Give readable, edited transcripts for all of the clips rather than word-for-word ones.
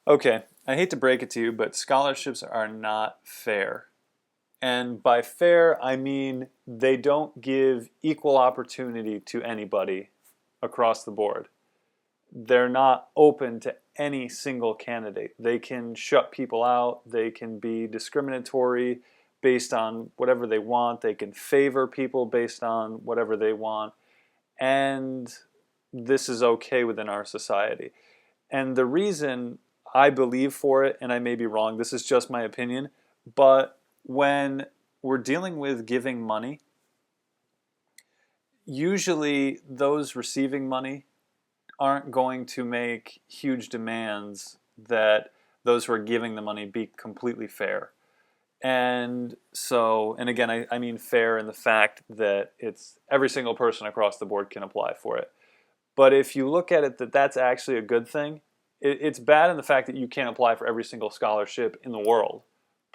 Okay, I hate to break it to you, but scholarships are not fair. And by fair, I mean they don't give equal opportunity to anybody across the board. They're not open to any single candidate. They can shut people out, they can be discriminatory based on whatever they want, they can favor people based on whatever they want, and this is okay within our society. And the reason I believe for it, and I may be wrong, this is just my opinion, but when we're dealing with giving money, usually those receiving money aren't going to make huge demands that those who are giving the money be completely fair. And so, and again, I mean fair in the fact that it's every single person across the board can apply for it. But if you look at it that that's actually a good thing, it's bad in the fact that you can't apply for every single scholarship in the world.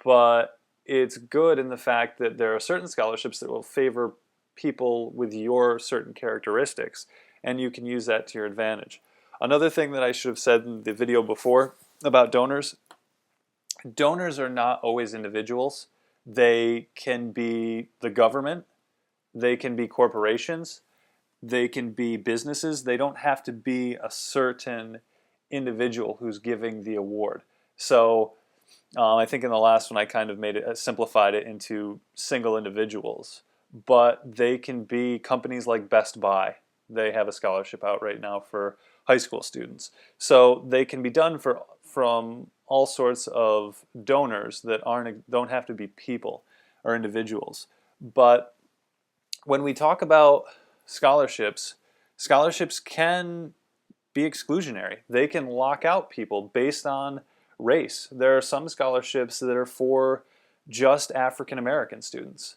But it's good in the fact that there are certain scholarships that will favor people with your certain characteristics, and you can use that to your advantage. Another thing that I should have said in the video before about donors, donors are not always individuals. They can be the government, they can be corporations, they can be businesses. They don't have to be a certain individual who's giving the award. So I think in the last one I kind of made it simplified it into single individuals, but they can be companies like Best Buy. They have a scholarship out right now for high school students. So they can be done from all sorts of donors that don't have to be people or individuals. But when we talk about scholarships, scholarships can be exclusionary. They can lock out people based on race. There are some scholarships that are for just African American students,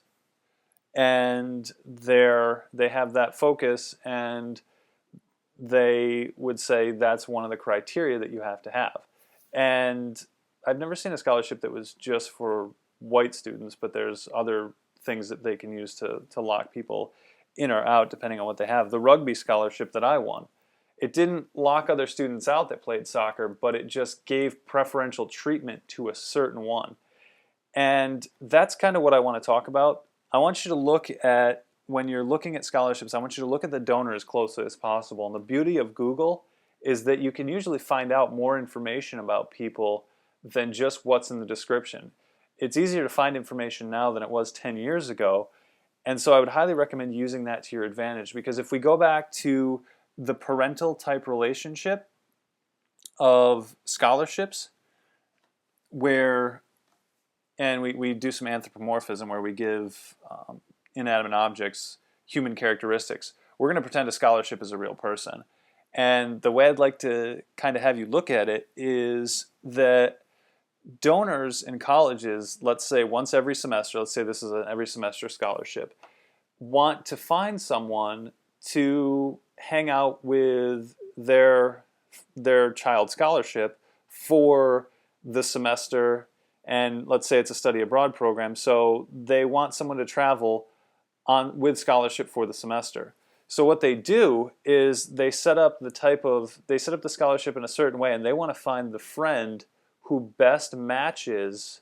and they have that focus, and they would say that's one of the criteria that you have to have. And I've never seen a scholarship that was just for white students, but there's other things that they can use to lock people in or out depending on what they have. The rugby scholarship that I won, it didn't lock other students out that played soccer, but it just gave preferential treatment to a certain one. And that's kind of what I want to talk about. I want you to look at, when you're looking at scholarships, I want you to look at the donor as closely as possible. And the beauty of Google is that you can usually find out more information about people than just what's in the description. It's easier to find information now than it was 10 years ago. And so I would highly recommend using that to your advantage, because if we go back to the parental type relationship of scholarships, where, and we do some anthropomorphism where we give inanimate objects human characteristics, we're going to pretend a scholarship is a real person. And the way I'd like to kind of have you look at it is that donors in colleges, let's say once every semester, let's say this is an every semester scholarship, want to find someone to hang out with their child scholarship for the semester. And let's say it's a study abroad program, so they want someone to travel on with scholarship for the semester. So what they do is they set up the scholarship in a certain way, and they want to find the friend who best matches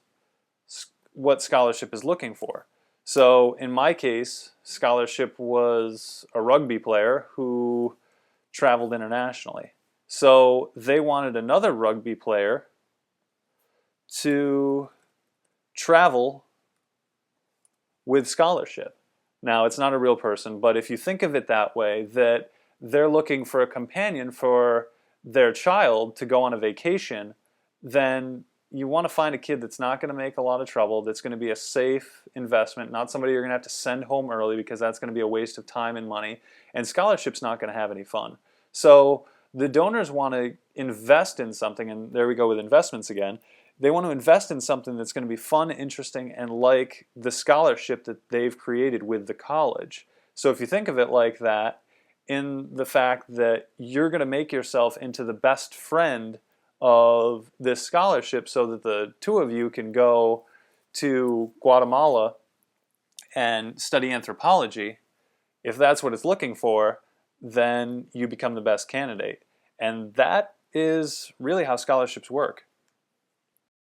what scholarship is looking for. So in my case, scholarship was a rugby player who traveled internationally. So they wanted another rugby player to travel with scholarship. Now, it's not a real person, but if you think of it that way, that they're looking for a companion for their child to go on a vacation, then you want to find a kid that's not going to make a lot of trouble, that's going to be a safe investment, not somebody you're going to have to send home early because that's going to be a waste of time and money, and scholarship's not going to have any fun. So the donors want to invest in something, and there we go with investments again. They want to invest in something that's going to be fun, interesting, and like the scholarship that they've created with the college. So if you think of it like that, in the fact that you're going to make yourself into the best friend of this scholarship so that the two of you can go to Guatemala and study anthropology, if that's what it's looking for, then you become the best candidate. And that is really how scholarships work.